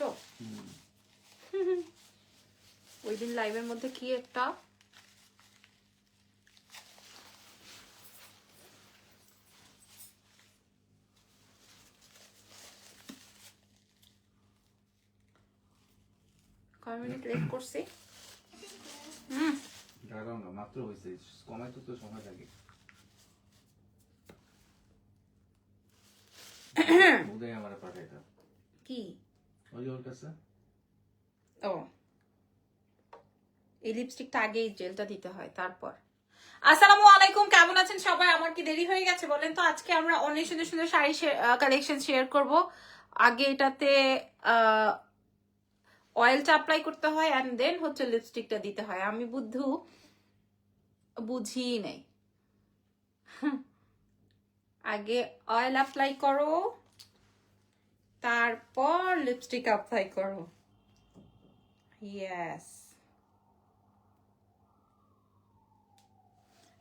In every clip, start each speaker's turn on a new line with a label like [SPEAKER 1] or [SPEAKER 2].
[SPEAKER 1] দেখছো? ওই দিন লাইভের মধ্যে কি একটা কয় মিনিট লেট করছি?
[SPEAKER 2] দাঁড়াও না, মাত্র হয়েছে, কমাইতে তো সময় লাগে। বুঝাই আমার পাঠাইটা
[SPEAKER 1] কি
[SPEAKER 2] ওই ওর কাছে।
[SPEAKER 1] ও, এই লিপস্টিকটা আগে এই জেলটা দিতে হয় তারপর। আসসালামু আলাইকুম, কেমন আছেন সবাই? আমার কি দেরি হয়ে গেছে বলেন তো? আজকে আমরা অনেক সুন্দর সুন্দর শাড়ি কালেকশন শেয়ার করব। আগে এটাতে অয়েলটা অ্যাপ্লাই করতে হয় এন্ড দেন হচ্ছে লিপস্টিকটা দিতে হয়। আমি বুঝি নাই। আগে অয়েল অ্যাপ্লাই করো, তারপর লিপস্টিক অ্যাপ্লাই করো। Yes,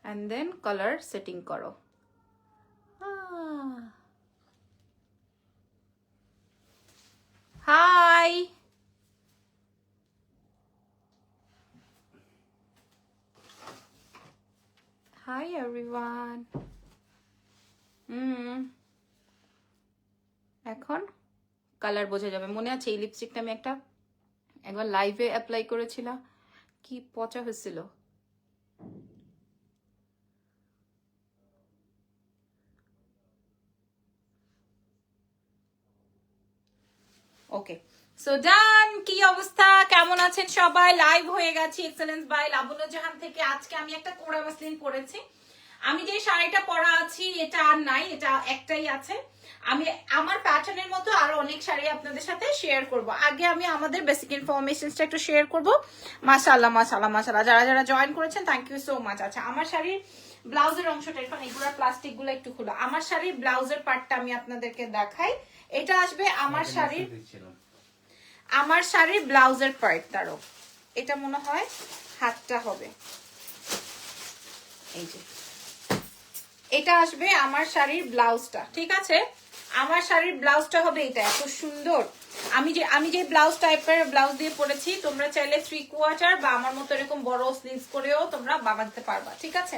[SPEAKER 1] and then color setting করো। Hi, hi everyone. এখন কালার বোঝা যাবে। মনে আছে এই লিপস্টিকটা আমি একবার লাইভে অ্যাপ্লাই করেছিলাম, কি পচা হয়েছিল। ওকে, সো ডান। কি অবস্থা, কেমন আছেন সবাই? লাইভ হয়ে গেছি এক্সেলেন্স বাই লাবণ্য জাহান থেকে। আজকে আমি একটা কোড়া মাসলিন পরেছি। আমি যে শাড়িটা পরা আছি এটা আর নাই, এটা একটাই আছে। আমি আমার প্যাটার্নের মতো আরো অনেক শাড়ি আপনাদের সাথে শেয়ার করব। আগে আমি আমাদের বেসিক ইনফরমেশনসটা একটু শেয়ার করব। মাশাআল্লাহ মাশাআল্লাহ মাশাআল্লাহ, যারা যারা জয়েন করেছেন থ্যাংক ইউ সো মাচ। আচ্ছা, আমার শাড়ির ব্লাউজের অংশটা এখন এগুলো প্লাস্টিক গুলো একটু খুলো। আমার শাড়ির ব্লাউজের পার্টটা আমি আপনাদেরকে দেখাই। এটা আসবে আমার শাড়ির ব্লাউজের পার্ট। তারও এটা মনে হয় হাতটা হবে, এই যে এটা আসবে আমার শাড়ির ব্লাউজটা। ঠিক আছে, আমার শাড়ির ব্লাউজটা হবে এটা, এত সুন্দর। আমি যে ব্লাউজ টাইপের ব্লাউজ দিয়ে পরেছি, তোমরা চাইলে 3/4 বা আমার মতো এরকম বড় স্লিভস করেও তোমরা বানাতে পারবা। ঠিক আছে,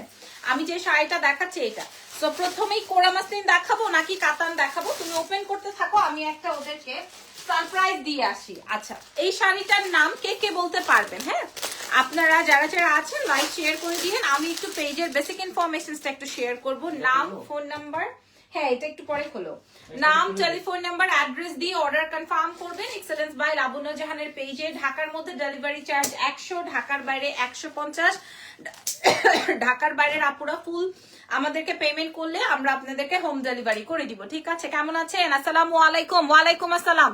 [SPEAKER 1] আমি যে শাড়িটা দেখাচ্ছি এটা। তো প্রথমেই কোড়া মাসলিন দেখাবো নাকি কাতান দেখাবো? তুমি ওপেন করতে থাকো, আমি একটা ওদেরকে সারপ্রাইজ দিয়ে আসি। আচ্ছা, এই শাড়িটার নাম কে কে বলতে পারবেন? হ্যাঁ, আপনারা যারা যারা আছেন লাইক শেয়ার করে দিয়েন। আমি একটু পেজের বেসিক ইনফরমেশনসটা একটু শেয়ার করব। নাম, ফোন নাম্বার, হ্যাঁ এটা একটু পরে খোলো। নাম, টেলিফোন নাম্বার, অ্যাড্রেস দিয়ে অর্ডার কনফার্ম করবেন এক্সেলেন্স বাই লাবণ্য জাহানের পেজে। ঢাকার মধ্যে ডেলিভারি চার্জ 100, ঢাকার বাইরে 150। ঢাকার বাইরের আপুরা ফুল আমাদেরকে পেমেন্ট করলে আমরা আপনাদেরকে হোম ডেলিভারি করে দিব। ঠিক আছে, কেমন আছেন? আসসালামু আলাইকুম। ওয়ালাইকুম আসসালাম।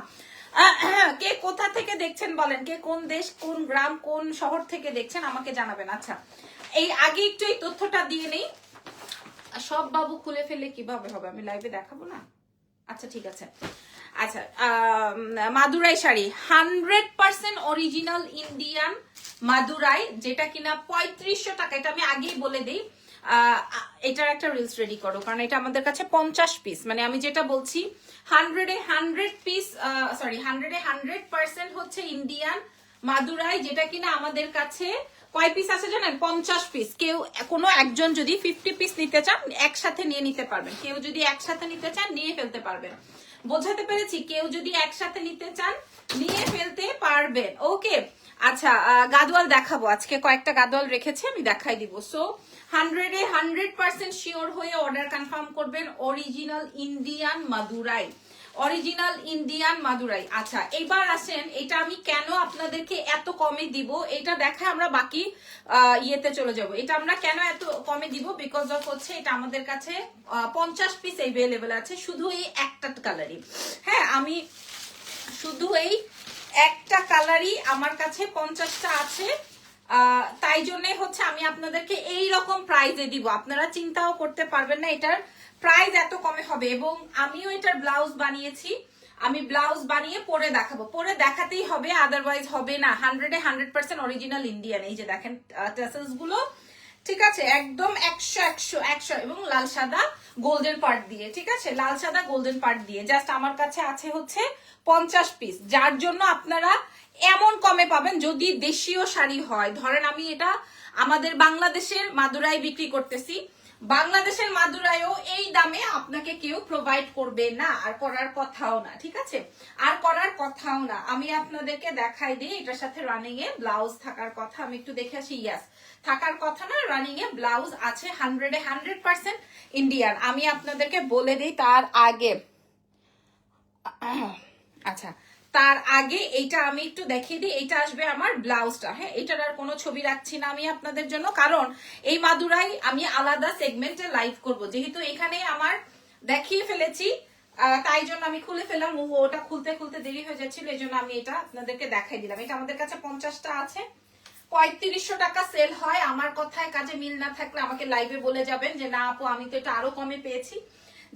[SPEAKER 1] কে কোথা থেকে দেখছেন বলেন, কে কোন দেশ, কোন গ্রাম, কোন শহর থেকে দেখছেন আমাকে জানাবেন। আচ্ছা, এই আগে একটু এই তথ্যটা দিয়ে নেই। সব বাবু খুলে ফেলে কিভাবে হবে, আমি লাইভে দেখাবো না। আচ্ছা ঠিক আছে। আচ্ছা, মাদুরাই শাড়ি 100% অরিজিনাল ইন্ডিয়ান মাদুরাই, যেটা কিনা 3500 টাকা। এটা আমি আগেই বলে দিই। এটার একটা রিলস রেডি করো, কারণ এটা আমাদের কাছে 50 পিস, মানে আমি যেটা বলছি 100 পিস, সরি 100% হচ্ছে ইন্ডিয়ান মাদুরাই, যেটা কিনা আমাদের কাছে কয় পিস আছে জানেন? 50 পিস। কেউ কোনো একজন যদি 50 পিস নিতে চান একসাথে নিয়ে নিতে পারবেন, কেউ যদি একসাথে নিতে চান নিয়ে ফেলতে পারবেন। বোঝাতে পেরেছি? কেউ যদি একসাথে নিতে চান নিয়ে ফেলতে পারবেন। ওকে, আচ্ছা, গাদোয়াল দেখাবো আজকে, কয়েকটা গাদোয়াল রেখেছি আমি দেখাই দিব। সো 100% শিওর হয়ে অর্ডার কনফার্ম করবেন। Original Indian Madurai, original Indian Madurai. আচ্ছা, এবার আসেন, এটা আমি কেন আপনাদেরকে এত কমে দিব এটা দেখা আমরা বাকি ইয়েতে চলে যাব। এটা আমরা কেন এত কমে দিব, বিকজ অফ হচ্ছে এটা আমাদের কাছে 50 পিস এভেলেবেল আছে, শুধু এই একটা কালারই। হ্যাঁ, আমি শুধু এই একটা কালারই আমার কাছে 50টা আছে। তাই জন্য হচ্ছে আমি আপনাদেরকে এই রকম প্রাইজে দিব, আপনারা চিন্তাও করতে পারবেন না এটার প্রাইস এত কমে হবে। এবং আমিও এটার ব্লাউজ বানিয়েছি, আমি ব্লাউজ বানিয়ে পরে দেখাবো, পরে দেখাতেই হবে, আদারওয়াইজ হবে না। 100% অরিজিনাল ইন্ডিয়ান। এই যে দেখেন টেসেলস গুলো, ঠিক আছে, একদম 100 এবং লাল সাদা গোল্ডেন পার্ট দিয়ে। ঠিক আছে, লাল সাদা গোল্ডেন পার্ট দিয়ে। জাস্ট আমার কাছে আছে হচ্ছে 50 পিস, যার জন্য আপনারা এমন কমে পাবেন। যদি দেশীয় শাড়ি হয়, ধরেন আমি এটা আমাদের বাংলাদেশের মাদুরাই বিক্রি করতেছি, বাংলাদেশের মাদুরাইও এই দামে আপনাকে কেউ প্রোভাইড করবে না, আর করার কথাও না, ঠিক আছে, আর করার কথাও না। আমি আপনাদেরকে দেখাই দিই, এটার সাথে রানিং এ ব্লাউজ থাকার কথা, আমি একটু দেখে আসি। ইয়াস, থাকার কথা না, রানিং এ ব্লাউজ আছে 100% ইন্ডিয়ান। আমি আপনাদেরকে বলে দিই তার আগে, আচ্ছা তার আগে এইটা আমি একটু দেখিয়ে দিই। এইটা আসবে আমার ব্লাউজটা, হ্যাঁ, এটার আর কোনো ছবি রাখছি না আমি আপনাদের জন্য, কারণ এই মাদুরাই আমি আলাদা সেগমেন্টে লাইভ করব, যেহেতু এখানে আমার দেখিয়ে ফেলেছি, তাই জন্য আমি খুলে ফেললাম। ওটা খুলতে খুলতে দেরি হয়ে যাচ্ছিল, এই জন্য আমি এটা আপনাদেরকে দেখাই দিলাম। এটা আমাদের কাছে 50টা আছে, 3500 টাকা সেল হয়। আমার কথায় কাজে মিল না থাকলে আমাকে লাইভে বলে যাবেন যে না আপু আমি তো এটা আরো কমে পেয়েছি।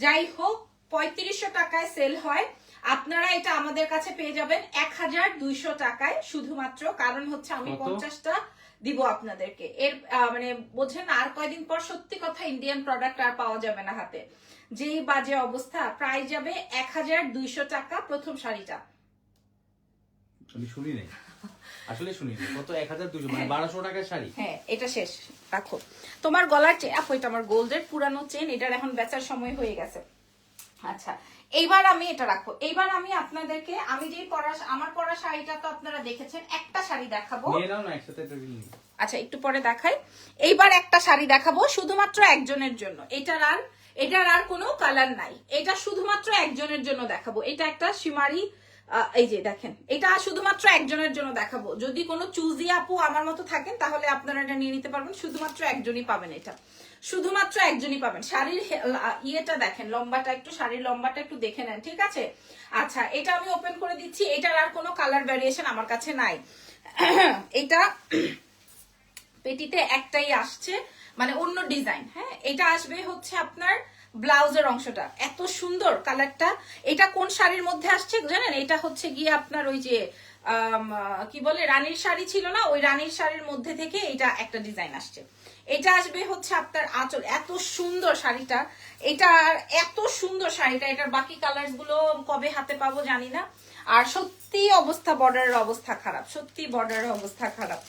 [SPEAKER 1] যাই হোক, 3500 টাকায় সেল হয়, আপনারা এটা আমাদের কাছে পেয়ে যাবেন 1200 টাকায় শুধুমাত্র। কারণ হচ্ছে আমি 50টা দিব আপনাদেরকে। এর মানে বোঝেন, আর কয়দিন পর সত্যি কথা ইন্ডিয়ান প্রোডাক্ট আর পাওয়া যাবে না হাতে, যেই বাজে অবস্থা। প্রাইস যাবে 1200 টাকা প্রথম শাড়িটা।
[SPEAKER 2] আমি শুনি নাই, আসলে শুনি নাই। কত? 1200, মানে 1200 টাকার শাড়ি?
[SPEAKER 1] হ্যাঁ, এটা শেষ রাখো। তোমার গলার চেন আপু, এটা আমার গোল্ডের পুরানো চেন, এটার এখন বেচার সময় হয়ে গেছে। আচ্ছা, এইবার আমি এটা রাখো। এইবার আমি আপনাদেরকে, আমি যে আমার পরা শাড়িটা তো আপনারা দেখেছেন, একটা শাড়ি দেখাবো।
[SPEAKER 2] নিয়ে নাও না একসাথে একটা রিল।
[SPEAKER 1] আচ্ছা, একটু পরে দেখাই। এইবার একটা শাড়ি দেখাবো শুধুমাত্র একজনের জন্য। এটার আর কোনো কালার নাই, এটা শুধুমাত্র একজনের জন্য দেখাবো। এটা একটা শিমারি, এই যে দেখেন, এটা শুধুমাত্র একজনের জন্য দেখাবো। যদি কোনো চুজি আপু আমার মতো থাকেন তাহলে আপনারা এটা নিয়ে নিতে পারবেন, শুধুমাত্র একজনই পাবেন, এটা শুধুমাত্র একজনই পাবেন। শাড়ির ইয়েটা দেখেন, লম্বাটা একটু, শাড়ির লম্বাটা একটু দেখে নেন, ঠিক আছে। আচ্ছা, এটা আমি ওপেন করে দিচ্ছি। এটার আর কোনো কালার ভ্যারিয়েশন আমার কাছে নাই। এটা পেটিতে একটাই আসছে, মানে অন্য ডিজাইন, হ্যাঁ। এটা আসবে হচ্ছে আপনার ব্লাউজের অংশটা, এত সুন্দর কালারটা। এটা কোন শাড়ির মধ্যে আসছে জানেন? এটা হচ্ছে গিয়ে আপনার ওই যে কি বলে, রানীর শাড়ি ছিল না, ওই রানীর শাড়ির মধ্যে থেকে এটা একটা ডিজাইন আসছে। এটা আসবে হচ্ছে আপনার আঁচল। এত সুন্দর শাড়িটা, এটা এত সুন্দর শাড়িটা। এটার বাকি কালার গুলো কবে হাতে পাবো জানি না। আর সত্যি অবস্থা, বর্ডারের অবস্থা খারাপ, সত্যি বর্ডারের অবস্থা খারাপ।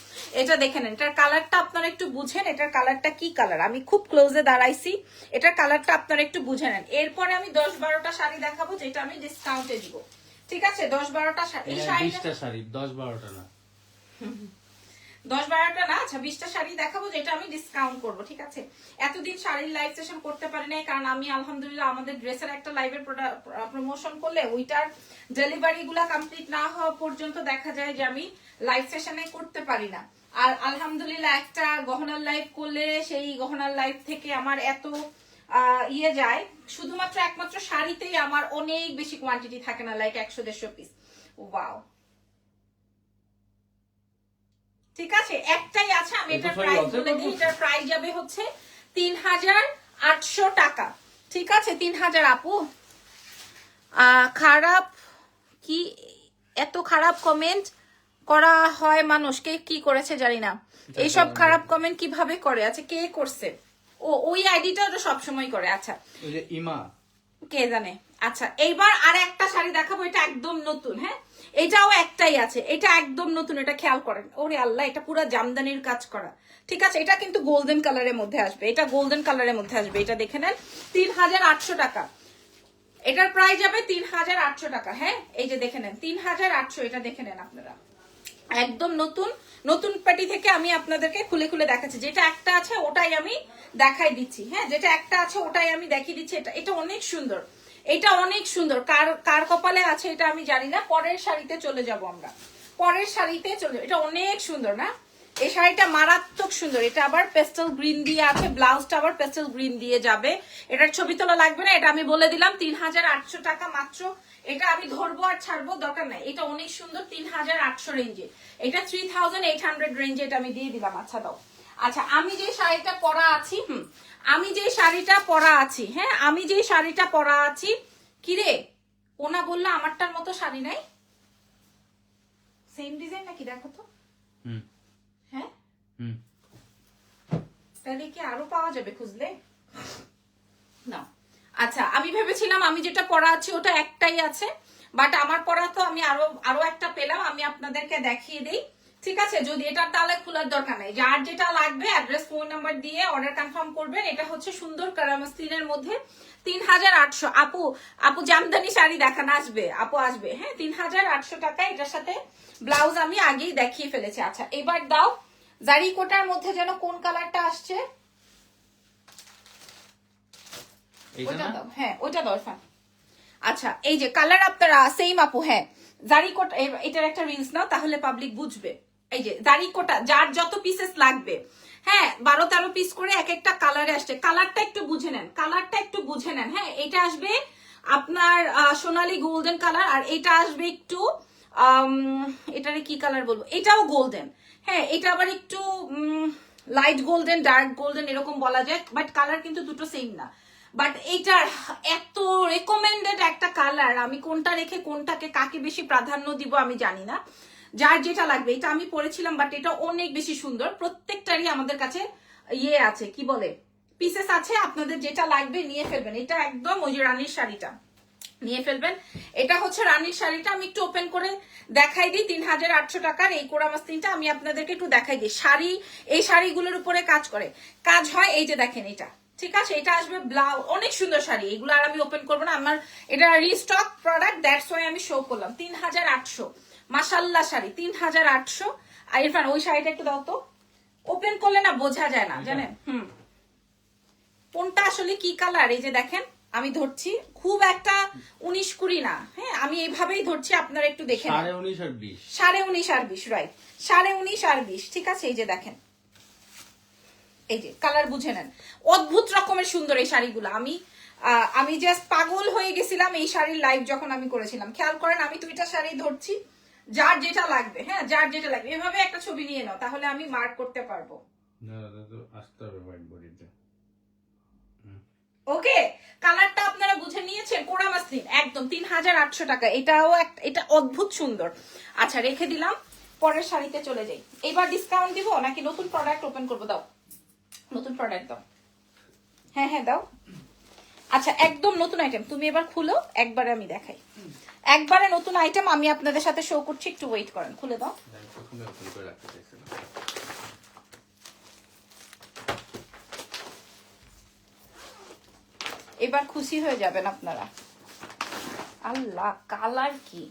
[SPEAKER 1] এটা দেখে নেন, এটার কালারটা আপনারা একটু বুঝেন, এটার কালারটা কি কালার, আমি খুব ক্লোজে দাঁড়াইছি, এটার কালারটা আপনারা একটু বুঝে নেন। এরপরে আমি 10-12টা শাড়ি দেখাবো যেটা আমি ডিসকাউন্টে দিব, ঠিক আছে। 10-12টা শাড়ি, এই শাড়িটা
[SPEAKER 2] 20টা শাড়ি, 10-12টা না,
[SPEAKER 1] 10-12টা না, আচ্ছা 20টা শাড়ি দেখাবো যেটা আমি ডিসকাউন্ট করব, ঠিক আছে। এতদিন শাড়ির লাইভ সেশন করতে পারি নাই, কারণ আমি আলহামদুলিল্লাহ আমাদের ড্রেসের একটা লাইভের প্রমোশন করলে ওইটার ডেলিভারি গুলা কমপ্লিট না হওয়া পর্যন্ত দেখা যায় যে আমি লাইভ সেশনে করতে পারি না। আর আলহামদুলিল্লাহ একটা গহনার লাইভ করলে সেই গহনার লাইভ থেকে আমার এত ইয়ে যায়, শুধুমাত্র একমাত্র শাড়িতেই আমার অনেক বেশি কোয়ান্টিটি থাকে না, লাইক 100-150 পিস। ওয়াও, ঠিক আছে, একটাই আছে। আমি এটার প্রাইস বলে দিই, এটার প্রাইস যাবে হচ্ছে 3800 টাকা, ঠিক আছে। 3000। আপু খারাপ কি, এত খারাপ কমেন্ট করা হয় মানুষকে, কি করেছে জানি না। এইসব খারাপ কমেন্ট কিভাবে করে? আচ্ছা, কে করছে? ওই আইডিটা তো সবসময় করে। আচ্ছা,
[SPEAKER 2] ওই যে ইমা,
[SPEAKER 1] কে জানে। আচ্ছা, এইবার আর একটা শাড়ি দেখাবো, এটা একদম নতুন, হ্যাঁ, এটাও একটাই আছে, এটা একদম নতুন, এটা খেয়াল করেন। ওরে আল্লাহ, এটা পুরো জামদানির কাজ করা, ঠিক আছে। এটা কিন্তু গোল্ডেন কালারের মধ্যে আসবে, এটা গোল্ডেন কালারের মধ্যে আসবে। এটা দেখে নেন, 3800 টাকা। এটার প্রাইস যাবে 3800 টাকা, হ্যাঁ, এই যে দেখে নেন 3800, এটা দেখে নেন আপনারা, একদম নতুন। নতুন পেটি থেকে আমি আপনাদেরকে খুলে খুলে দেখাচ্ছি। যেটা একটা আছে ওটাই আমি দেখাই দিচ্ছি, হ্যাঁ, যেটা একটা আছে ওটাই আমি দেখিয়ে দিচ্ছি। এটা অনেক সুন্দর, এটা অনেক সুন্দর। কার কপালে আছে এটা আমি জানি না। পরের শাড়িতে চলে যাব আমরা, পরের শাড়িতে চলে। এটা অনেক সুন্দর না, এই শাড়িটা মারাত্মক সুন্দর। এটা আবার পেস্টেল গ্রিন দিয়ে আছে, ব্লাউজটা আবার পেস্টেল গ্রিন দিয়ে যাবে। এটার ছবি তোলা লাগবে না, এটা আমি বলে দিলাম 3800 টাকা মাত্র। এটা আমি ধরবো আর ছাড়বো দরকার নাই, এটা অনেক সুন্দর। 3800 রেঞ্জে, এটা 3800 রেঞ্জে এটা আমি দিয়ে দিলাম। আচ্ছা দাও। আচ্ছা, আমি যে শাড়িটা পরা আছি, আমি যে শাড়িটা পরা আছি, হ্যাঁ, আমি যে শাড়িটা পরা আছি, কিরে ওনা বললো আমারটার মতো শাড়ি নাই, সেম ডিজাইন নাকি দেখো তো। হ্যাঁ, তাহলে কি আরো পাওয়া যাবে খুঁজলে না? আচ্ছা, আমি ভেবেছিলাম আমি যেটা পরা আছি ওটা একটাই আছে, বাট আমার পরা তো আমি আরো একটা পেলাম, আমি আপনাদেরকে দেখিয়ে দিই। ঠিক আছে, যদি এটার তালে খোলার দরকার নেই, যার যেটা লাগবে অ্যাড্রেস ফোন নাম্বার দিয়ে অর্ডার কনফার্ম করবেন। এটা হচ্ছে সুন্দর কারামস্তিনের মধ্যে 3800। আপু জামদানি শাড়ি দেখান, আসবে আপু, আসবে। হ্যাঁ, 3800 টাকা। এটার সাথে ব্লাউজ আমি আগেই দেখিয়ে ফেলেছি। আচ্ছা, এবার দাও জারি কোটার মধ্যে যেন কোন কালারটা আসছে, ওইটা দাও। হ্যাঁ, ওইটা দাও ইরফান। আচ্ছা, এই যে কালার আপনারা সেম আপু। হ্যাঁ, জারি কোটা, এটার একটা রিলস নাও, তাহলে পাবলিক বুঝবে। এই যে জারি কোটা, যার যত পিসেস লাগবে, হ্যাঁ 12-13 পিস করে এক একটা কালারে আসছে। কালারটা একটু বুঝে নেন, কালারটা একটু বুঝে নেন। হ্যাঁ, এটা আসবে আপনার সোনালী গোল্ডেন কালার, আর এটা আসবে একটু এটারে কি কালার বলবো, এটাও গোল্ডেন। হ্যাঁ, এটা আবার একটু লাইট গোল্ডেন, ডার্ক গোল্ডেন এরকম বলা যায়, বাট কালার কিন্তু দুটো সেম না। বাট এইটার এত রেকমেন্ডেড একটা কালার, আমি কোনটা রেখে কোনটাকে কাকে বেশি প্রাধান্য দিব আমি জানি না। যার যেটা লাগবে, এটা আমি পরেছিলাম, বাট এটা অনেক বেশি সুন্দর। প্রত্যেকটারই আমাদের কাছে ইয়ে আছে, কি বলে, পিসেস আছে। আপনাদের যেটা লাগবে নিয়ে ফেলবেন। এটা একদম ওই যে রানীর শাড়িটা নিয়ে ফেলবেন। এটা হচ্ছে রানীর শাড়িটা, আমি একটু ওপেন করে দেখাই দিই। 3800 টাকার এই কোরা মাসলিনটা আমি আপনাদেরকে একটু দেখাই দিই। শাড়ি, এই শাড়িগুলোর উপরে কাজ করে, কাজ হয়। এই যে দেখেন এটা, ঠিক আছে, এটা আসবে ব্লাউজ। অনেক সুন্দর শাড়ি এগুলো, আর আমি ওপেন করবো না, আমার এটা রিস্টক প্রোডাক্ট, দ্যাটস ওয়াই আমি শো করলাম। 3800 মাশাল্লাহ শাড়ি, 3800। আর ইরফান ওই শাড়িটা একটু দাও তো, ওপেন করলে না বোঝা যায় না, জানেন। কোনটা আসলে কি কালার, এই যে দেখেন আমি ধরছি, খুব একটা 19-20 না। হ্যাঁ, আমি এইভাবেই ধরছি, আপনারা একটু দেখেন।
[SPEAKER 2] 19.5 আর 20,
[SPEAKER 1] 19.5 আর 20, রাইট, 19.5 আর 20। ঠিক আছে, এই যে দেখেন, এই যে কালার বুঝে নেন। অদ্ভুত রকমের সুন্দর এই শাড়িগুলো। আমি জাস্ট পাগল হয়ে গেছিলাম এই শাড়ির লাইভ যখন আমি করেছিলাম। খেয়াল করেন, আমি 2টা শাড়ি ধরছি, যার যেটা লাগবে। হ্যাঁ, যার যেটা লাগবে এভাবে একটা ছবি নিয়ে নাও, তাহলে আমি মার্ক করতে পারবো।
[SPEAKER 2] না তো আসতে হবে হোয়াইট বডিতে।
[SPEAKER 1] ওকে, কালারটা আপনারা বুঝে নিয়েছেন। কোরা মাসলিন একদম 3800 টাকা। এটাও এটা অদ্ভুত সুন্দর। আচ্ছা, রেখে দিলাম, পরের শাড়িতে চলে যাই। এবার ডিসকাউন্ট দিব নাকি নতুন প্রোডাক্ট ওপেন করবো? দাও, নতুন প্রোডাক্ট দাও। হ্যাঁ হ্যাঁ দাও। আচ্ছা, একদম নতুন আইটেম, তুমি এবার খুলো, একবারে আমি দেখাই। একবারে নতুন আইটেম আমি আপনাদের সাথে শো করছি, একটু ওয়েট করেন, খুলে দাও।
[SPEAKER 2] প্রথমে ওপেন করে রাখতে চাইছিলাম।
[SPEAKER 1] এবার খুশি হয়ে যাবেন আপনারা। আল্লাহ, কালার কি,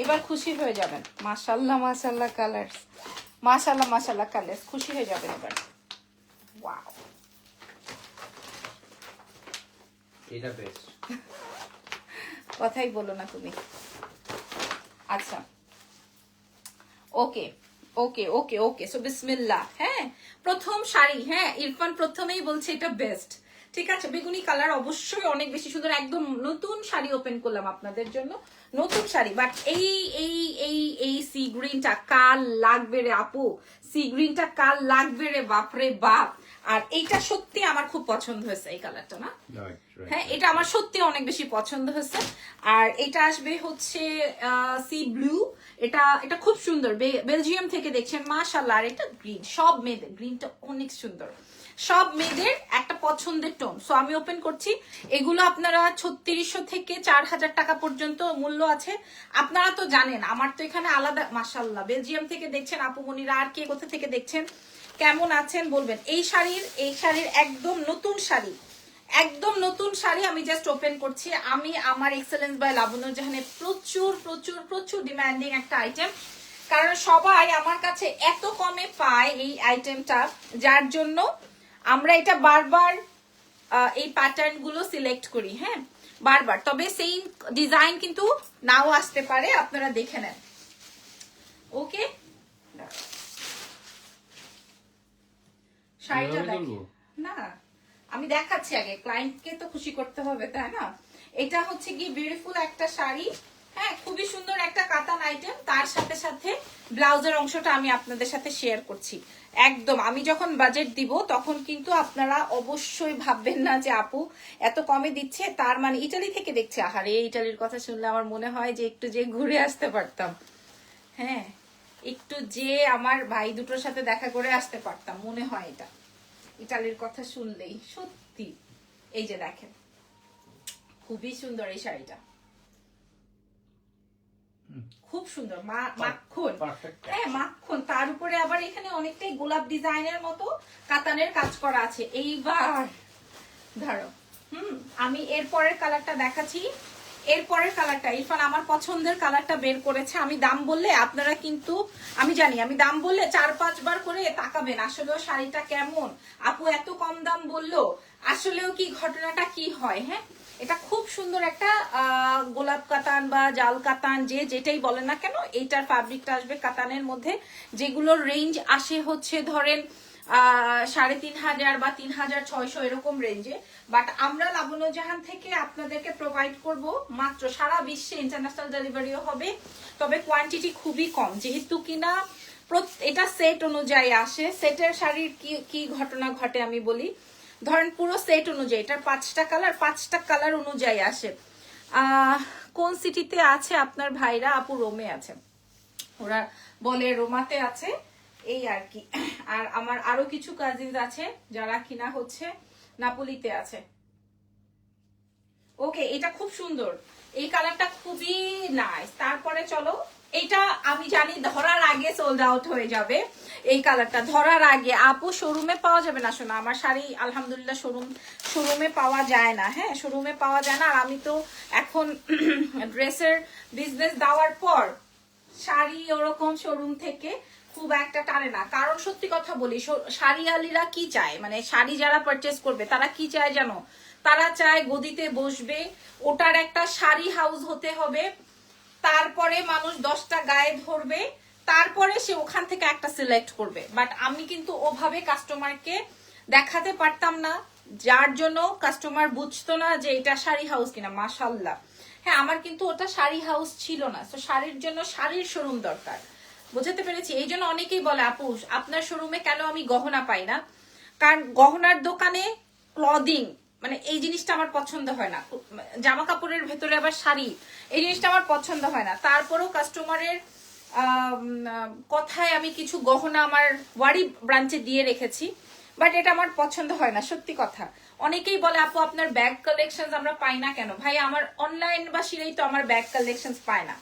[SPEAKER 1] এবার খুশি হয়ে যাবেন। মাশাল্লাহ মাশাল্লাহ কালার, মাশাল্লাহ মাশাল্লাহ কালার, খুশি হয়ে যাবেন এবার। ওয়াও,
[SPEAKER 2] এটা বেস্ট,
[SPEAKER 1] কথাই বলো না তুমি। আচ্ছা, ওকে ওকে ওকে ওকে, সো বিসমিল্লাহ। হ্যাঁ, প্রথম শাড়ি। হ্যাঁ, ইরফান প্রথমেই বলছে এটা বেস্ট। ঠিক আছে, বেগুনি কালার অবশ্যই অনেক বেশি সুন্দর। একদম নতুন শাড়ি ওপেন করলাম আপনাদের জন্য, নতুন শাড়ি। বাট এই এই এই এই সি গ্রিনটা কাল লাগবে রে আপু, সি গ্রিনটা কাল লাগবে রে, বাপরে বাপ। আর এইটা সত্যি আমার খুব পছন্দ হয়েছে, এই কালারটা না। হ্যাঁ, এটা আমার সত্যি অনেক বেশি পছন্দ হয়েছে। আর এটা আসবে হচ্ছে সি ব্লু। এটা খুব সুন্দর, বেলজিয়াম থেকে দেখছেন, মাশাআল্লাহ। আর এটা গ্রিন, সব মেয়েদের গ্রিনটা অনেক সুন্দর, সব মেয়েদের একটা পছন্দের টোন। সো আমি ওপেন করছি। এগুলো আপনারা 3600 থেকে 4000 টাকা পর্যন্ত মূল্য আছে। আপনারা তো জানেন আমার তো এখানে আলাদা। মাশাআল্লাহ, বেলজিয়াম থেকে দেখছেন আপু মনিরা, আর কে কোথা থেকে দেখছেন, কেমন আছেন বলবেন। এই শাড়ির একদম নতুন শাড়ি, একদম নতুন শাড়ি আমি জাস্ট ওপেন করছি। আমি আমার এক্সেলেন্স বাই লাবণ্য জাহানে প্রচুর প্রচুর প্রচুর ডিমান্ডিং একটা আইটেম, কারণ সবাই আমার কাছে এত কমে পায় এই আইটেমটা, যার জন্য আমরা এটা বারবার এই প্যাটার্ন গুলো সিলেক্ট করি। হ্যাঁ, বারবার। তবে সেই ডিজাইন কিন্তু নাও আসতে পারে, আপনারা দেখে নেন। ওকে, শাড়িটা দেখি না, আমি দেখাচ্ছি আগে, ক্লায়েন্টকে তো খুশি করতে হবে, তাই না। এটা হচ্ছে কি বিউটিফুল একটা শাড়ি। হ্যাঁ, খুবই সুন্দর একটা কাতান আইটেম। তার সাথে সাথে ব্লাউজের অংশটা আমি আপনাদের সাথে শেয়ার করছি। একদম আমি যখন বাজেট দিব তখন কিন্তু আপনারা অবশ্যই ভাববেন না যে আপু এত কমে দিচ্ছে, তার মানে ইটালি থেকে দেখছে। আহারে, ইটালির কথা শুনলে আমার মনে হয় যে একটু যে ঘুরে আসতে পারতাম। হ্যাঁ, একটু যে আমার ভাই দুটোর সাথে দেখা করে আসতে পারতাম, মনে হয় এটা ইটালির কথা শুনলেই। সত্যি, এই যে দেখেন, খুবই সুন্দর এই শাড়িটা। খুব সুন্দর মাখন,
[SPEAKER 2] পারফেক্ট।
[SPEAKER 1] হ্যাঁ মাখন, তার উপরে আবার এখানে অনেকটাই গোলাপ ডিজাইনের মতো কাতানের কাজ করা আছে। এইবার ধরো আমি এরপরের কালারটা দেখাচ্ছি। এরপরের কালারটা ইরফান আমার পছন্দের কালারটা বের করেছে। আমি দাম বললে আপনারা কিন্তু, আমি জানি আমি দাম বললে 4-5 বার করে তাকাবেন আসলেও শাড়িটা কেমন, আপু এত কম দাম বললো, আসলেও কি ঘটনাটা কি হয়। হ্যাঁ, এটা খুব সুন্দর একটা গোলাপ কাতান বা জাল কাতান, যে যেটাই বলেন না কেন, এইটার ফ্যাব্রিকটা আসবে কাতানের মধ্যে, যেগুলোর রেঞ্জ আসে হচ্ছে ধরেন 3,500 বা 3,600 এরকম রেঞ্জে। বাট আমরা লাবণ্য জাহান থেকে আপনাদেরকে প্রোভাইড করব মাত্র, সারা বিশ্বে ইন্টারন্যাশনাল ডেলিভারিও হবে, তবে কোয়ান্টিটি খুবই কম, যেহেতু কিনা এটা সেট অনুযায়ী আসে। সেটের শাড়ির কি ঘটনা ঘটে আমি বলি, ধরেন পুরো সেট অনুযায়ী এটার 5টা কালার, 5টা কালার অনুযায়ী আসে। কোন সিটিতে আছে আপনার ভাইরা? আপু রোমে আছে, ওরা বলে রোমাতে আছে, এই আর কি। আর আমার আরো কিছু কাজিনস আছে যারা কিনা হচ্ছে নাপোলিতে আছে। ওকে, এটা খুব সুন্দর, এই কালারটা খুবই নাইস। তারপরে চলো, এটা আমি জানি ধরার আগে সোল্ড আউট হয়ে যাবে, এই কালারটা ধরার আগে। আপু শোরুমে পাওয়া যাবে না, শোনা আমার শাড়ি আলহামদুলিল্লাহ শোরুমে পাওয়া যায় না। হ্যাঁ, শোরুমে পাওয়া যায় না। আর আমি তো এখন ড্রেসের বিজনেস দেওয়ার পর শাড়ি ওরকম শোরুম থেকে খুব একটা টানে না, কারণ সত্যি কথা বলি, শাড়িয়ালিরা কি চায়, মানে শাড়ি যারা পারচেস করবে তারা কি চায় জানো, তারা চায় গদিতে বসবে, ওটার একটা শাড়ি হাউস হতে হবে, তারপরে মানুষ 10টা গায়ে ধরবে, তারপরে সে ওখান থেকে একটা সিলেক্ট করবে। বাট আমি কিন্তু ওভাবে কাস্টমারকে দেখাতে পারতাম না, যার জন্য কাস্টমার বুঝতো না যে এটা শাড়ি হাউস কিনা। মাশাল্লাহ, হ্যাঁ আমার কিন্তু ওটা শাড়ি হাউস ছিল না, তো শাড়ির জন্য শাড়ির শোরুম দরকার, বুঝতে পেরেছি। এই জন্য অনেকেই বলে আপু আপনার শোরুমে কেন আমি গহনা পাই না, কারণ গহনার দোকানে ক্লদিং মানে এই জিনিসটা আমার পছন্দ হয় না, জামা কাপড়ের ভেতরে আবার শাড়ি, এই জিনিসটা আমার পছন্দ হয় না। তারপরেও কাস্টমারের কথায় আমি কিছু গহনা আমার ওয়ারি ব্রাঞ্চে দিয়ে রেখেছি, বাট এটা আমার পছন্দ হয় না, সত্যি কথা। অনেকেই বলে আপু আপনার ব্যাগ কালেকশন আমরা পাই না কেন, ভাই আমার অনলাইন বা সিলেই তো আমার ব্যাগ কালেকশন পায় না।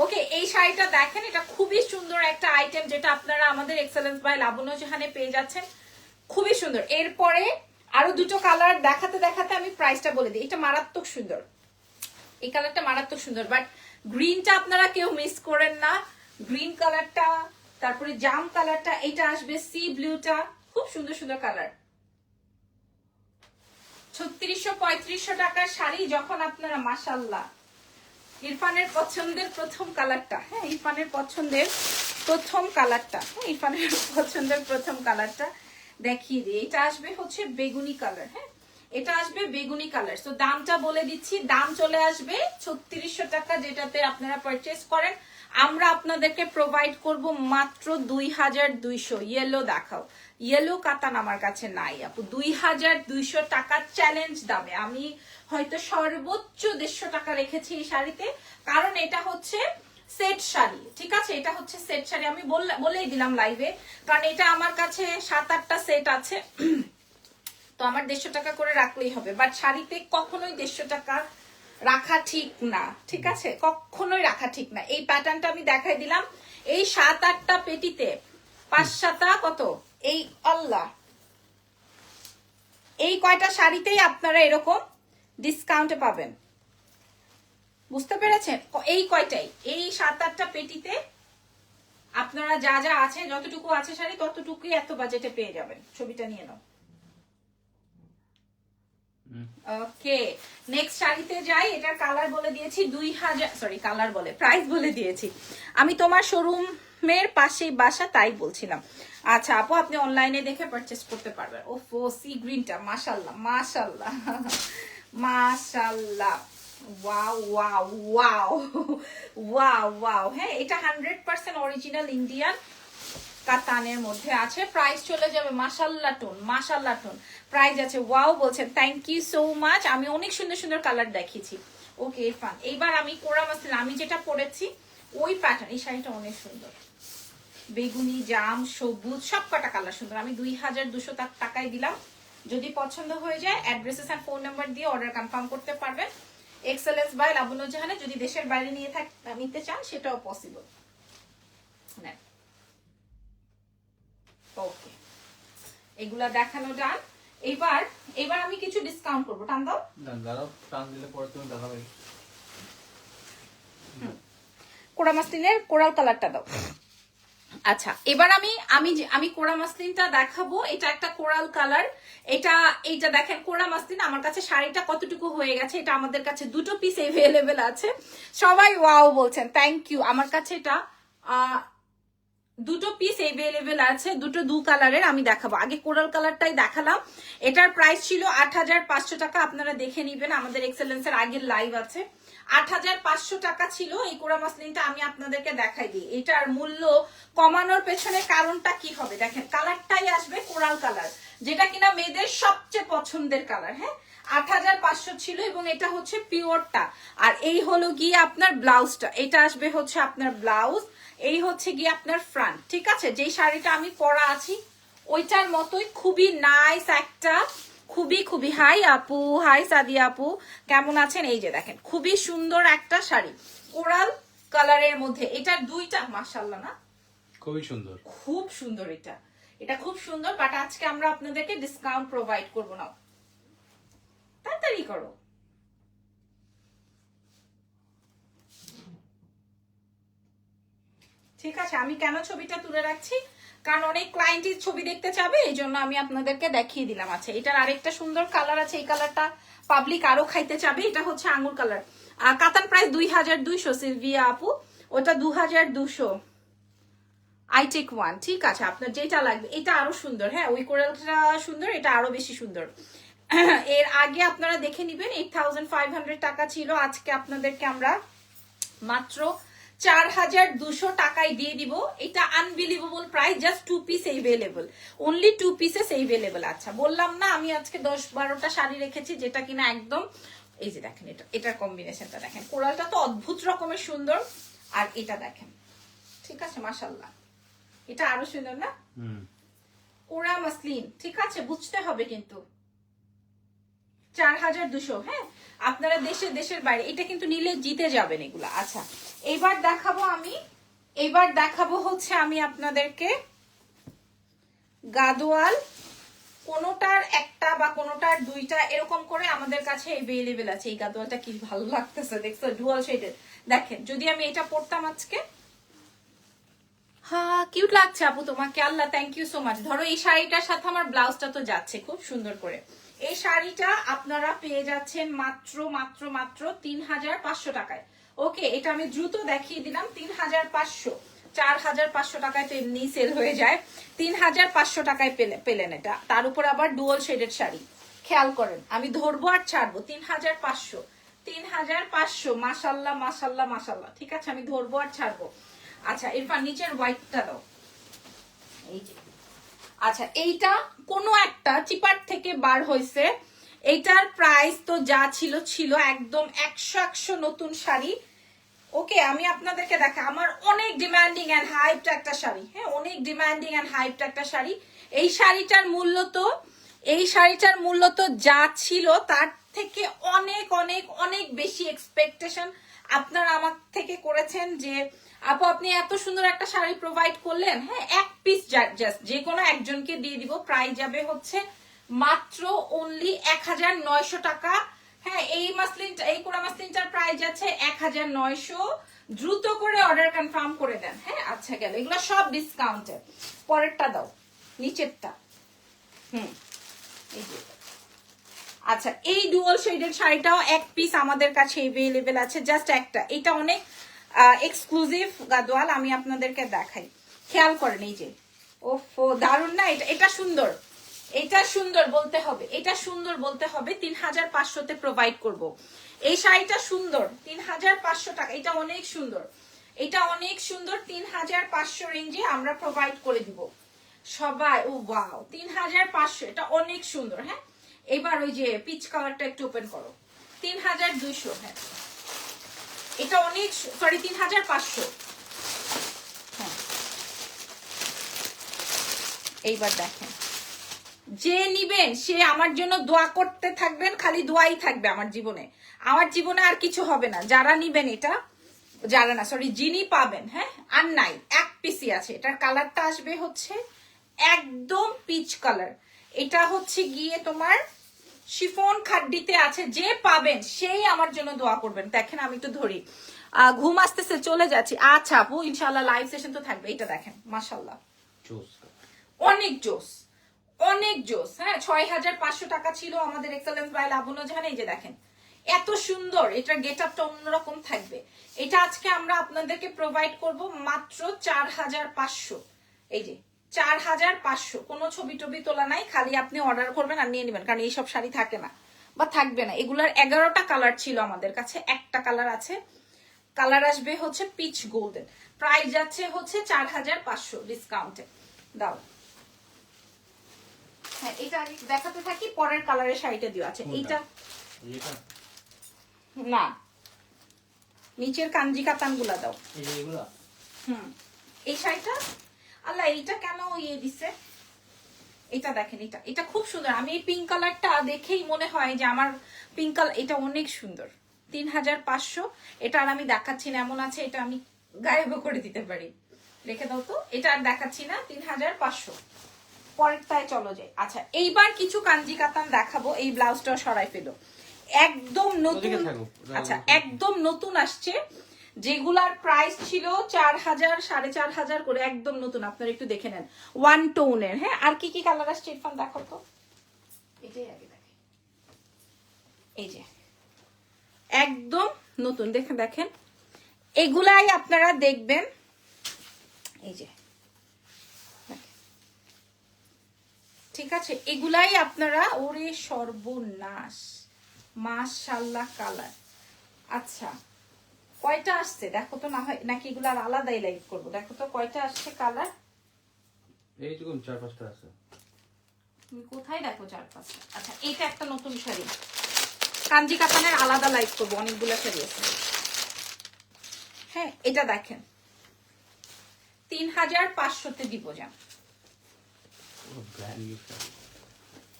[SPEAKER 1] ওকে, এই শাড়িটা দেখেন, এটা খুবই সুন্দর একটা আইটেম, যেটা আপনারা আমাদের এক্সেলেন্স বাই লাবণ্য জাহানে পেয়ে যাচ্ছেন, খুবই সুন্দর। এরপরে আরো দুটো কালার দেখাতে দেখাতে আমি প্রাইসটা বলে দিই। এটা মারাত্মক সুন্দর, এই কালারটা মারাত্মক সুন্দর, বাট গ্রিনটা আপনারা কেউ মিস করেন না, গ্রিন কালারটা, তারপরে জাম কালারটা, এটা আসবে সি ব্লুটা, খুব সুন্দর সুন্দর কালার। 3600-3500 টাকার শাড়ি যখন আপনারা, মাশাল্লাহ, ইরফানের পছন্দের প্রথম কালারটা, হ্যাঁ ইরফানের পছন্দের প্রথম কালারটা, হ্যাঁ ইরফানের পছন্দের প্রথম কালারটা দেখিয়ে দিই। এটা আসবে হচ্ছে বেগুনি কালার, হ্যাঁ এটা আসবে বেগুনি কালার। তো দামটা বলে দিচ্ছি, দাম চলে আসবে 3600 টাকা, যেটাতে আপনারা পারচেস করেন। আমরা আপনাদেরকে প্রোভাইড করব মাত্র 2200। ইয়েলো দেখাও, ইয়েলো কাতান আমার কাছে নাই আপু, 2200 টাকা চ্যালেঞ্জ দামে। আমি হয়তো সর্বোচ্চ 150 টাকা রেখেছি এই শাড়িতে, কারণ এটা হচ্ছে সেট শাড়ি, ঠিক আছে, এটা হচ্ছে সেট শাড়ি, আমি বলেই দিলাম লাইভে, কারণ এটা আমার কাছে 7-8টা সেট আছে, তো আমার 150 টাকা করে রাখলেই হবে। বাট শাড়িতে কখনোই 150 টাকা রাখা ঠিক না, ঠিক আছে, কখনোই রাখা ঠিক না। এই প্যাটার্নটা আমি দেখাই দিলাম, এই 7-8টা পেটিতে 5-7টা কত, এই আল্লাহ, এই কয়টা শাড়িতেই আপনারা এরকম ডিসকাউন্টে পাবেন, বুঝতে পেরেছেন, এই কয়টাই, এই 7-8টা পেটিতে আপনারা যা যা আছে, যতটুকু আছে শাড়ি ততটুকুই এত বাজেটে পেয়ে যাবেন। ছবিটা নিয়ে নাও। ওকে, নেক্সট শাড়িতে যাই। এটার কালার বলে দিয়েছি 2000, সরি কালার বলে প্রাইস বলে দিয়েছি। আমি তোমার শোরুমের পাশেই বাসা, তাই বলছিলাম। আচ্ছা আপু আপনি অনলাইনে দেখে পারচেস করতে পারবেন। ওফো, সি গ্রিনটা মাশাআল্লাহ মাশাআল্লাহ মাশাআল্লাহ, wow wow wow wow wow. হ্যাঁ, এটা 100% অরিজিনাল ইন্ডিয়ান কাতানের মধ্যে আছে। প্রাইস চলে যাবে মাশাআল্লাহ টোন, মাশাআল্লাহ টোন প্রাইস আছে। ওয়াও বলছেন, থ্যাংক ইউ সো মাচ। আমি অনেক সুন্দর সুন্দর কালার দেখিয়েছি। ওকে ইরফান, এইবার আমি কোরা মাসলিন, আমি যেটা পরেছি ওই প্যাটার্ন, এই শাড়িটা অনেক সুন্দর, বেগুনি, জাম, সবুজ, সব কটা কালার সুন্দর। আমি 2200 টাকায় দিলাম। যদি পছন্দ হয়ে যায় অ্যাড্রেসেস আর ফোন নাম্বার দিয়ে অর্ডার কনফার্ম করতে পারবেন। এক্সেলেন্স বাই লাবণ্য জাহানে। যদি দেশের বাইরে নিতে চান সেটাও পসিবল। ওকে, এগুলা দেখানো ডান। এবার আমি কিছু ডিসকাউন্ট করবো। টান দাও,
[SPEAKER 2] দাঁড়াও, টান দিলে পরে তুমি দেখাবে।
[SPEAKER 1] কোরা মাসলিনের কোরাল কালারটা দাও। আচ্ছা, এবার আমি কোরা মাসলিনটা দেখাবো। এটা একটা কোরাল কালার। এইটা দেখেন কোরা মাসলিন। আমার কাছে শাড়িটা কতটুকু হয়ে গেছে, এটা আমাদের কাছে 2 পিস এভেলেবেল আছে। সবাই ওয়াও বলছেন, থ্যাংক ইউ। আমার কাছে এটা 2 পিস এভেলেবেল আছে, 2 কালারের। আমি দেখাবো, আগে কোরাল কালারটাই দেখালাম। এটার প্রাইস ছিল 8500 টাকা। আপনারা দেখে নিবেন, আমাদের এক্সেলেন্সের আগের লাইভ আছে। 8500 টাকা ছিল এই কোরা মাসলিনটা। আমি আপনাদেরকে দেখাই দিই এটার মূল্য কমানোর পেছনে কারণটা কি হবে। দেখেন কালারটাই আসবে কোরাল কালার, যেটা কিনা মেয়েদের সবচেয়ে পছন্দের কালার। হ্যাঁ, 8500 ছিল এবং এটা হচ্ছে পিওরটা। আর এই হলো গিয়ে আপনার ব্লাউজটা, এটা আসবে হচ্ছে আপনার ব্লাউজ, এই হচ্ছে গিয়ে আপনার ফ্রন্ট। ঠিক আছে, যেই শাড়িটা আমি পরা আছি ওইটার মতোই, খুবই নাইস একটা, খুবই হাই আপু, হাই সাদিয়া আপু, কেমন আছেন? এই যে দেখেন খুবই সুন্দর একটা শাড়ি কোরাল কালারের মধ্যে। এটা 2টা মাশাআল্লাহ না,
[SPEAKER 2] খুবই সুন্দর,
[SPEAKER 1] খুব সুন্দর। এটা খুব সুন্দর, বাট আজকে আমরা আপনাদেরকে ডিসকাউন্ট প্রোভাইড করব না। তাড়াতাড়ি করো। ঠিক আছে, আমি কেন ছবিটা তুলে রাখছি, কারণ অনেক ক্লায়েন্টের ছবি দেখতে চাবে, এই জন্য আমি আপনাদেরকে দেখিয়ে দিলাম। আচ্ছা, এটার আরেকটা সুন্দর কালার আছে, এই কালারটা পাবলিক আরো খাইতে চাবে। এটা হচ্ছে আঙ্গুর কালার। কাতান প্রাইস 2200 সিলভিয়া আপু, ওটা 2200। I take 1। ঠিক আছে, আপনার যেটা লাগবে। এটা আরো সুন্দর। হ্যাঁ, ওই কোরালটা সুন্দর, এটা আরো বেশি সুন্দর। এর আগে আপনারা দেখে নিবেন 8500 টাকা ছিল। আজকে আপনাদেরকে আমরা মাত্র 4200 টাকায় দিয়ে দিব। এটা unbelievable price, just 2 piece available, only 2 pieces available. আচ্ছা, বললাম না আমি আজকে 10-12টা শাড়ি রেখেছি, যেটা কিনা একদম, এই যে দেখেন এটার কম্বিনেশনটা দেখেন, কোরালটা তো অদ্ভুত রকমের সুন্দর। আর এটা দেখেন, ঠিক আছে, মাশাআল্লাহ, এটা আরো সুন্দর না, কোরা মাসলিন। ঠিক আছে, বুঝতে হবে কিন্তু 4200। হ্যাঁ, আপনারা দেশের বাইরে এটা কিন্তু নিলে জিতে যাবেন এগুলা। আচ্ছা, এবার দেখাবো হচ্ছে আমি আপনাদেরকে গাদোয়াল। কোনোটার একটা বা কোনোটার 2টা এরকম করে আমাদের কাছে এভেলেবেল আছে। এই গাদোয়ালটা কি ভালো লাগতেছে, দেখছো, ডুয়াল শেডের। দেখেন, যদি আমি এটা পরতাম আজকে, হ্যাঁ কিউট লাগছে আপু তোমাকে, আল্লাহ থ্যাংক ইউ সো মাচ। ধরো এই শাড়িটার সাথে আমার ব্লাউজটা তো যাচ্ছে খুব সুন্দর করে। এই শাড়িটা আপনারা পেয়ে যাচ্ছেন মাত্র 3500 টাকায়। ওকে, এটা আমি দ্রুত দেখিয়ে দিলাম। 3500, 4500 টাকায় তো এমনি সেল হয়ে যায়। 3500 টাকায় পেলেন এটা, তার উপর আবার ডুয়াল শেডেড শাড়ি। খেয়াল করেন, আমি ধরবো আর ছাড়বো। 3500, মাশাল্লাহ মাশাল্লাহ মাশাল্লাহ। ঠিক আছে, আমি ধরবো আর ছাড়বো। আচ্ছা, এরপর নিচের হোয়াইটটা দাও, এই যে। আচ্ছা, এইটা কোনো একটা চিপার থেকে বার হয়েছে। এইটার প্রাইস তো যা ছিল একদম 100 নতুন শাড়ি। ওকে, আমি আপনাদেরকে দেখা, আমার অনেক ডিমান্ডিং এন্ড হাইপড একটা শাড়ি। হ্যাঁ, অনেক ডিমান্ডিং এন্ড হাইপড একটা শাড়ি। এই শাড়িটার মূল্য তো যা ছিল তার থেকে অনেক অনেক অনেক বেশি এক্সপেকটেশন আপনারা আমার থেকে করেছেন, যে আপু আপনি এত সুন্দর একটা শাড়ি প্রোভাইড করলেন। হ্যাঁ, 1 পিস জাস্ট যে কোনো একজনকে দিয়ে দিব। প্রাইস যাবে হচ্ছে মাত্র অনলি 1900 টাকা। হ্যাঁ, এই কোরা মাসলিনটার প্রাইস আছে 1900। দ্রুত করে অর্ডার কনফার্ম করে দেন। হ্যাঁ, আচ্ছা গেল, এগুলো সব ডিসকাউন্টে। পরেরটা দাও, নিচেরটা। এই যে। আচ্ছা, এই ডুয়াল শেডের শাড়িটাও 1 পিস আমাদের কাছে এভেলেবেল আছে, জাস্ট একটা। এটা অনেক এক্সক্লুসিভ গাদোয়াল, আমি আপনাদেরকে দেখাই। খেয়াল করেন, এই যে, ওফো দারুন না, এটা সুন্দর, এটা সুন্দর বলতে হবে, এটা সুন্দর বলতে হবে। 3500-তে প্রোভাইড করব। এই শাড়িটা সুন্দর, 3500 টাকা। এটা অনেক সুন্দর, এটা অনেক সুন্দর। 3500 রেঞ্জে আমরা প্রোভাইড করে দিব সবাই। ও ওয়াও, 3500, এটা অনেক সুন্দর। হ্যাঁ, এবার ওই যে পিচ কালারটা একটু ওপেন করো। 3200। হ্যাঁ, এটা অনেক, সরি 3500। হ্যাঁ, এইবার দেখেন, যে নিবেন সে আমার জন্য দোয়া করতে থাকবেন, খালি দোয়াই থাকবে আমার জীবনে। আমার জীবনে আর কিছু হবে না। যারা নিবেন এটা, যারা না সরি যিনি পাবেন, হ্যাঁ আর নাই, এক পিসি আছে। এটার কালারটা আসবে হচ্ছে একদম পিচ কালার। এটা হচ্ছে গিয়ে তোমার শিফন খাড্ডিতে আছে। যে পাবেন সেই আমার জন্য দোয়া করবেন। দেখেন আমি একটু ধরি, ঘুম আসতেছে, চলে যাচ্ছি। আচ্ছা আপু ইনশাল্লাহ লাইভ সেশন তো থাকবে। এটা দেখেন মাশাল্লাহ অনেক জোস, অনেক জোস। হ্যাঁ 6500 টাকা ছিল আমাদের এক্সেলেন্স বাই লাবণ্য জাহান। এই যে দেখেন এত সুন্দর, এটার গেট আপটা অন্যরকম থাকবে। এটা আজকে আমরা আপনাদেরকে প্রোভাইড করব মাত্র 4500। এই যে 4500, কোনো ছবি টবি তোলা নাই, খালি আপনি অর্ডার করবেন আর নিয়ে নেবেন, কারণ এইসব শাড়ি থাকে না বা থাকবে না। এগুলার 11টা কালার ছিল আমাদের কাছে, একটা কালার আছে। কালার আসবে হচ্ছে পিচ গোল্ডেন। প্রাইস যাচ্ছে হচ্ছে 4500 ডিসকাউন্টে। দাও হ্যাঁ এটা আগে দেখাতে থাকি, পরের কালারের শাড়িটা দেওয়া আছে। এইটা না, নিচের কাঞ্জি কাতান গুলা দাও। এই শাড়িটা আল্লাহ এইটা কেন ইয়ে দিছে, এটা দেখেন, এটা এটা খুব সুন্দর। আমি এই পিঙ্ক কালারটা দেখেই মনে হয় যে আমার পিঙ্ক কালার, এটা অনেক সুন্দর। 3500। এটা আর আমি দেখাচ্ছি না, এমন আছে এটা আমি গায়েব করে দিতে পারি। রেখে দাও তো, এটা আর দেখাচ্ছি না। 3500। পরেরটায় চলো যাই। আচ্ছা এইবার কিছু কাঞ্জি কাতান দেখাবো। এই ব্লাউজটাও সরাই ফেলো, একদম নতুন। আচ্ছা একদম নতুন আসছে, যেগুলার প্রাইস ছিল 4000 4500 করে, একদম নতুন। আপনারা একটু দেখে নেন, ওয়ান টোনের। হ্যাঁ আর কি কি কালার আসছে ইরফান দেখো তো। এটাই আগে দেখে, এই যে একদম নতুন। দেখেন দেখেন এগুলাই আপনারা দেখবেন। এই যে ঠিক আছে, এগুলাই আপনারা, ওরে সর্বনাশ মাশাআল্লাহ কালার। আচ্ছা কয়টা আসছে দেখো তো, না হয় নাকি এগুলো আর আলাদাই লাইভ করবো। দেখো তো কয়টা আসছে কালার।
[SPEAKER 2] এইটুকু 4-5টা আছে।
[SPEAKER 1] তুমি কোথায় দেখো 4-5টা? আচ্ছা এইটা একটা নতুন শাড়ি, কাঞ্জি কাতানের আলাদা লাইভ করবো, অনেকগুলো শাড়ি আছে। হ্যাঁ এটা দেখেন 3500-তে দিব যান।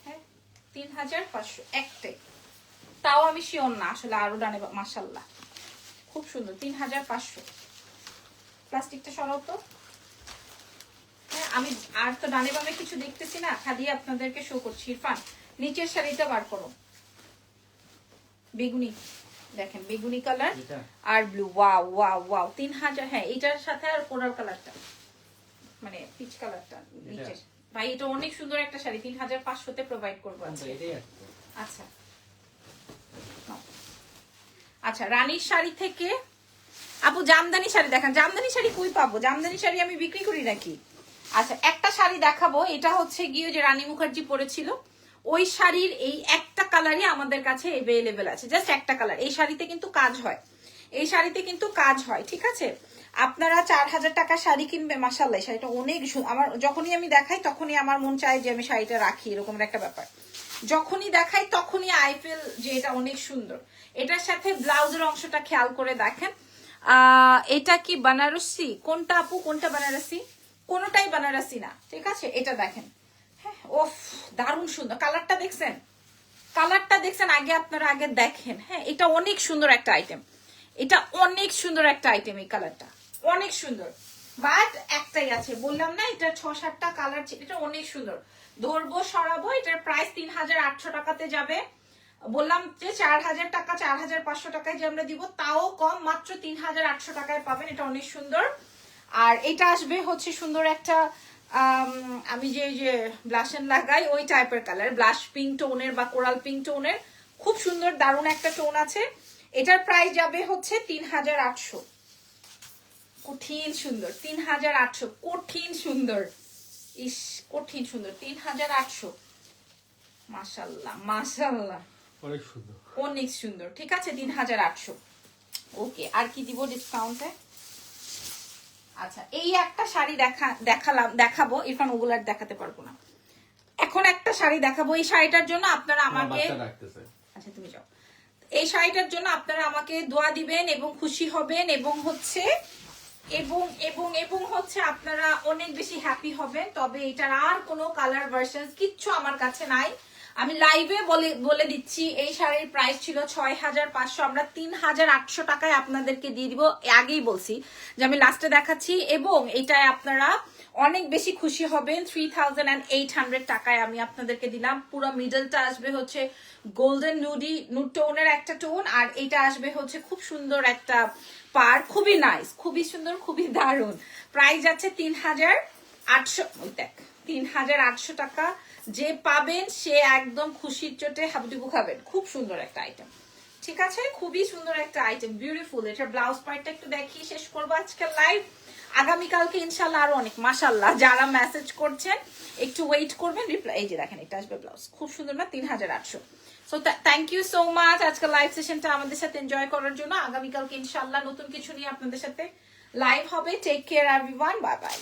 [SPEAKER 1] হ্যাঁ 3500 একটাই, তাও আমি শিওর না আসলে, আরো ডানে মাশাআল্লাহ খুব সুন্দর। 3500। প্লাস্টিকটা সরাও তো। হ্যাঁ আমি আর তো ডানে বামে কিছু দেখতেছি না, খালি আপনাদেরকে শো করছি। ইরফান নিচের শাড়িটা বার করো, বেগুনি, দেখেন বেগুনি কালার আর ব্লু। Wow wow wow 3000। হ্যাঁ এটার সাথে আর কোরাল কালারটা, মানে পিচ কালারটা নিচের। ভাই এটা অনেক সুন্দর একটা শাড়ি, 3500-তে প্রোভাইড করবো আজকে। আচ্ছা আচ্ছা রানীর শাড়ি থেকে আপু জামদানি শাড়ি দেখান। জামদানি শাড়ি কই পাবো? জামদানি শাড়ি আমি বিক্রি করি নাকি? আচ্ছা একটা শাড়ি দেখাবো, এটা হচ্ছে গিয়ে যে রানী মুখার্জি পরেছিল ওই শাড়ির এই একটা কালারই আমাদের কাছে এভেলেবেল আছে, জাস্ট একটা কালার। এই শাড়িতে কিন্তু কাজ হয়, এই শাড়িতে কিন্তু কাজ হয়, ঠিক আছে। আপনারা 4000 টাকা শাড়ি কিনবে, মাশাআল্লাহ শাড়িটা অনেক, আমার যখনই আমি দেখাই তখনই আমার মন চায় যে আমি শাড়িটা রাখি, এরকম একটা ব্যাপার। যখনই দেখাই তখনই আই ফিল যে এটা অনেক সুন্দর। এটার সাথে ব্লাউজের অংশটা খেয়াল করে দেখেন। এটা কি বানারসি? কোনটা আপু, কোনটা বানারসি? কোনোটাই বানারসি না, ঠিক আছে। এটা দেখেন, হ্যাঁ ওফ দারুণ সুন্দর। কালারটা দেখছেন, কালারটা দেখছেন আগে, আপনারা আগে দেখেন। হ্যাঁ এটা অনেক সুন্দর একটা আইটেম, এটা অনেক সুন্দর একটা আইটেম। এই কালারটা অনেক সুন্দর, বাট একটাই আছে, বললাম না এটা 6-7টা কালার। এটা অনেক সুন্দর, ধরবো সরাবো। এটার প্রাইস 3800 টাকাতে যাবে। বললাম যে 4000 টাকা 4500 টাকায় যে আমরা দিব, তাও কম, মাত্র 3800 টাকায় পাবেন। এটা অনেক সুন্দর। আর এটা আসবে হচ্ছে সুন্দর একটা, আমি যে ব্লাশন লাগাই ওই টাইপের কালার, ব্লাশ পিঙ্ক টোনের বা কোরাল পিঙ্ক টোনের, খুব সুন্দর দারুণ একটা টোন আছে। এটার প্রাইস যাবে হচ্ছে 3800। কঠিন সুন্দর 3800, কঠিন সুন্দর, ইস কঠিন সুন্দর 3800। মাশাআল্লাহ মাশাআল্লাহ
[SPEAKER 2] অনেক সুন্দর,
[SPEAKER 1] অনেক সুন্দর, ঠিক আছে 3800। ওকে আর কি দিব ডিসকাউন্টে? আচ্ছা এই একটা শাড়ি দেখাবো ইরফান, ওগুলার দেখাতে পারবো না। এখন একটা শাড়ি দেখাবো, এই শাড়িটার জন্য আপনারা আমাকে, আচ্ছা তুমি যাও, এই শাড়িটার জন্য আপনারা আমাকে দোয়া দিবেন এবং খুশি হবেন, এবং হচ্ছে এবং হচ্ছে আপনারা অনেক বেশি হ্যাপি হবেন। তবে এটার আর কোনো কালার ভার্সন কিচ্ছু আমার কাছে নাই। আমি লাইভে বলে দিচ্ছি এই শাড়ির প্রাইস ছিল 6,500, আমরা 3,800 টাকায় আপনাদেরকে দিয়ে দিব। আগেই বলছি যে আমি লাস্টে দেখাচ্ছি, এবং এটায় আপনারা অনেক বেশি খুশি হবেন। 3,800 টাকায় আমি আপনাদেরকে দিলাম। পুরো মিডলটা আসবে হচ্ছে গোল্ডেন নুড টোনের একটা টোন, আর এটা আসবে হচ্ছে খুব সুন্দর একটা পার, খুবই নাইস, খুবই সুন্দর, খুবই দারুণ। প্রাইস যাচ্ছে 3,800, ওই দেখ 3,800 টাকা। যে পাবেন সে একদম খুশির চোটে হাবুডুবু খাবেন। খুব সুন্দর একটা আইটেম, ঠিক আছে, খুবই সুন্দর একটা আইটেম, বিউটিফুল। এটা ব্লাউজ পার্টটা একটু দেখিয়ে শেষ করবো আজকে লাইভ। আগামীকালকে ইনশাল্লাহ আরো অনেক, মাশাল্লাহ যারা মেসেজ করছেন একটু ওয়েট করবেন, রিপ্লাই। এই যে দেখেন এটা আসবে ব্লাউজ, খুব সুন্দর না, 3,800। So thank you so much আজকে লাইভ সেশনটা আমাদের সাথে এনজয় করার জন্য। আগামীকালকে ইনশাল্লাহ নতুন কিছু নিয়ে আপনাদের সাথে লাইভ হবে। Take care everyone, bye by.